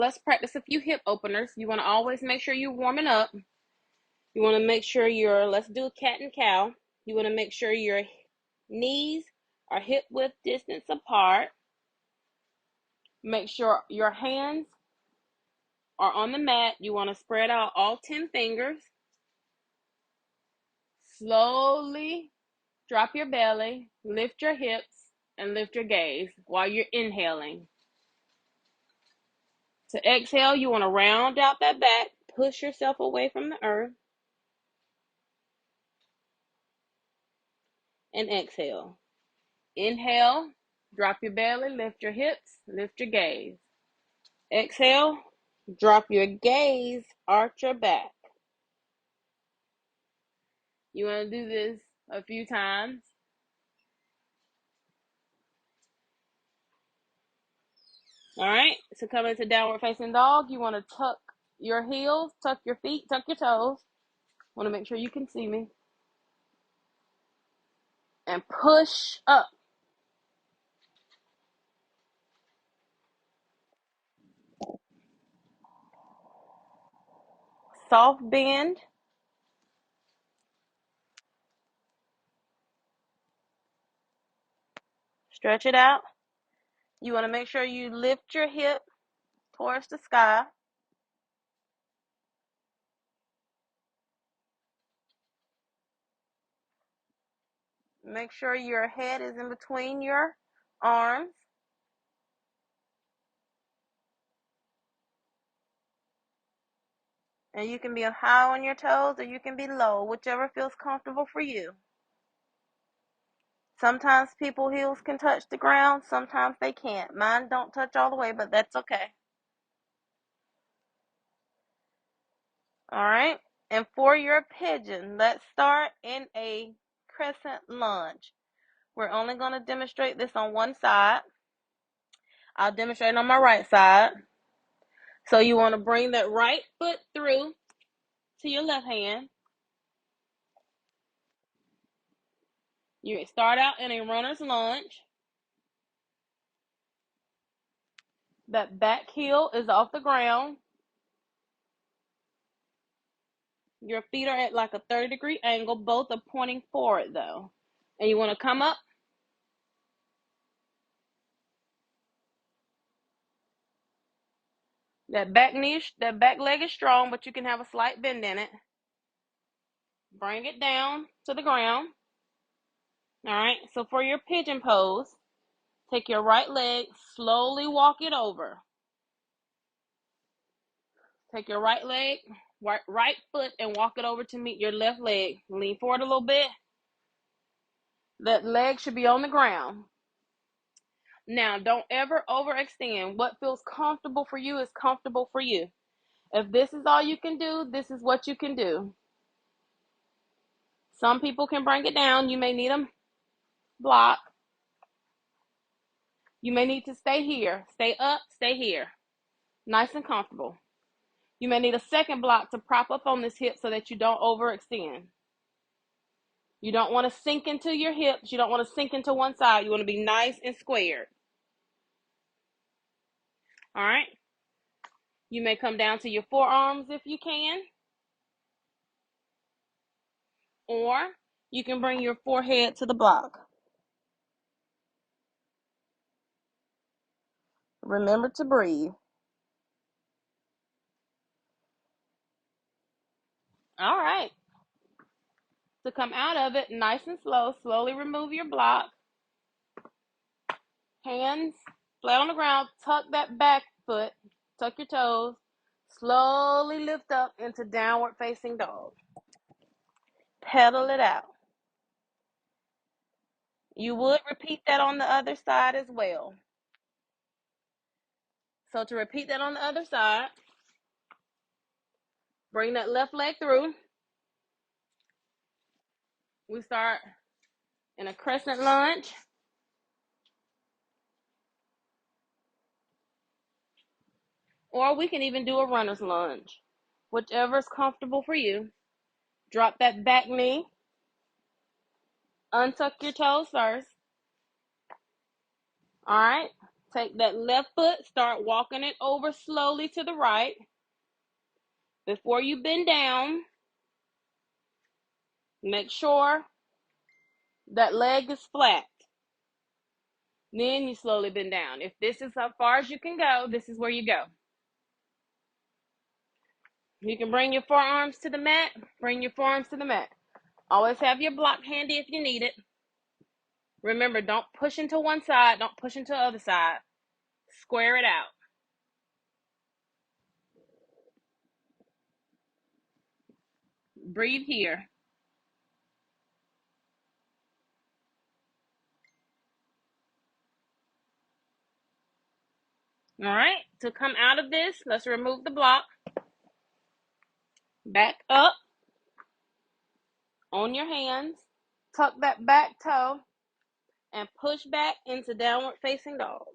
Let's practice a few hip openers. You want to always make sure you're warming up. You want to make sure let's do a cat and cow. You want to make sure your knees are hip width distance apart. Make sure your hands are on the mat. You want to spread out all 10 fingers. Slowly drop your belly, lift your hips, and lift your gaze while you're inhaling. To exhale, you want to round out that back, push yourself away from the earth, and exhale. Inhale, drop your belly, lift your hips, lift your gaze. Exhale, drop your gaze, arch your back. You want to do this a few times. All right, so come into downward facing dog. You want to tuck your heels, tuck your feet, tuck your toes. Want to make sure you can see me. And push up. Soft bend. Stretch it out. You want to make sure you lift your hip towards the sky. Make sure your head is in between your arms. And you can be high on your toes or you can be low, whichever feels comfortable for you. Sometimes people's heels can touch the ground, sometimes they can't. Mine don't touch all the way, but that's okay. All right. And for your pigeon, let's start in a crescent lunge. We're only going to demonstrate this on one side. I'll demonstrate on my right side. So you want to bring that right foot through to your left hand. You start out in a runner's lunge. That back heel is off the ground. Your feet are at like a 30-degree angle. Both are pointing forward though. And you want to come up. That back leg is strong, but you can have a slight bend in it. Bring it down to the ground. All right. So for your pigeon pose, take your right leg, slowly walk it over. Take your right leg, right foot, and walk it over to meet your left leg. Lean forward a little bit. That leg should be on the ground. Now, don't ever overextend. What feels comfortable for you is comfortable for you. If this is all you can do, this is what you can do. Some people can bring it down. You may need a block. You may need to stay here. Stay up, stay here. Nice and comfortable. You may need a second block to prop up on this hip so that you don't overextend. You don't want to sink into your hips. You don't want to sink into one side. You want to be nice and squared. All right. You may come down to your forearms if you can. Or you can bring your forehead to the block. Remember to breathe. All right. To come out of it nice and slow, slowly remove your block. Hands flat on the ground. Tuck that back foot. Tuck your toes. Slowly lift up into downward facing dog. Pedal it out. You would repeat that on the other side as well. So to repeat that on the other side, bring that left leg through. We start in a crescent lunge. Or we can even do a runner's lunge. Whichever is comfortable for you. Drop that back knee. Untuck your toes first. All right. Take that left foot, start walking it over slowly to the right. Before you bend down, make sure that leg is flat. Then you slowly bend down. If this is how far as you can go, this is where you go. You can bring your forearms to the mat. Bring your forearms to the mat. Always have your block handy if you need it. Remember, don't push into one side. Don't push into the other side. Square it out. Breathe here. All right, to come out of this, let's remove the block. Back up on your hands. Tuck that back toe and push back into downward facing dog.